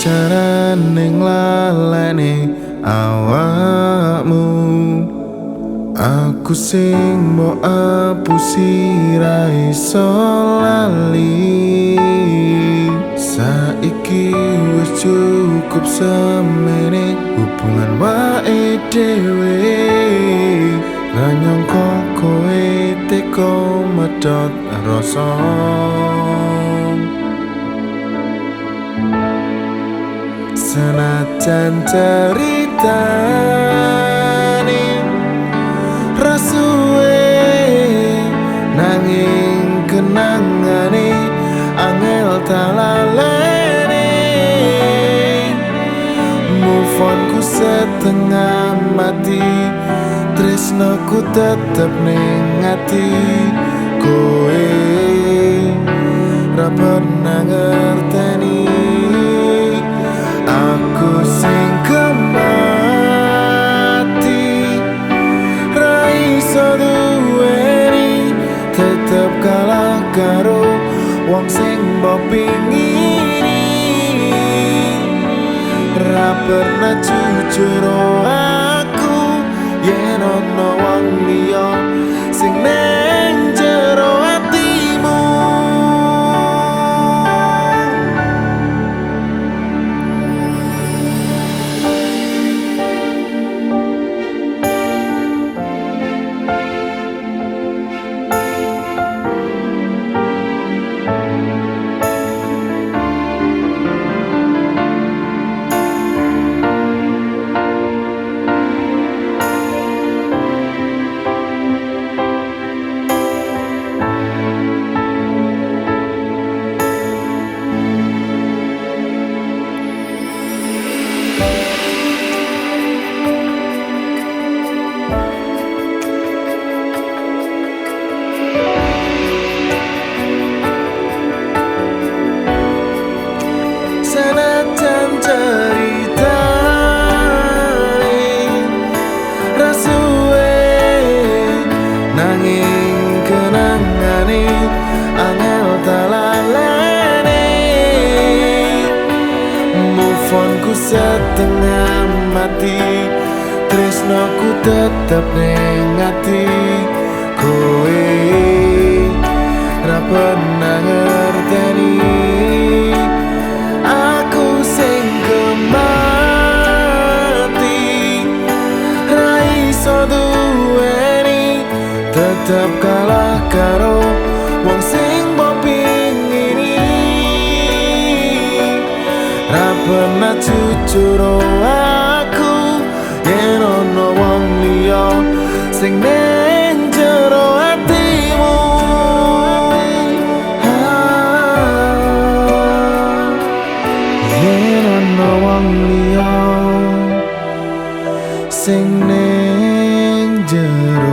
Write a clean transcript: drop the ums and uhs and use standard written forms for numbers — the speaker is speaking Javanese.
Carane nglaleni awakmu, aku sing mbok apusi ra iso lali. Saiki wis cukup semene hubungan wae dhewe. Ra nyangka kowe teko medhot rasa. Senajan ceritane rasuwe nanging kenangane angel talalene. Move on ku setengah mati, tresnoku tetep ning ati. Kowe ra pernah ngerteni aku sing kemati, ra iso duweni, tetep kalah karo wong sing mbok pingini. Ra pernah jujur aku yen ono wong liya sing neng jero atimu. Senajan ceritane rasuwe nanging kenangane angel talalene. Move on ku setengah mati, tresnoku tetep ning ati. Kowe ra pernah ngerteni aku sing kemati, ra iso duweni, tetep kalah karo wong sing mbok pingini. Ra pernah jujur aku yen ono wong liya sing neng jero atimu. Yen ono wong liya sing neng jero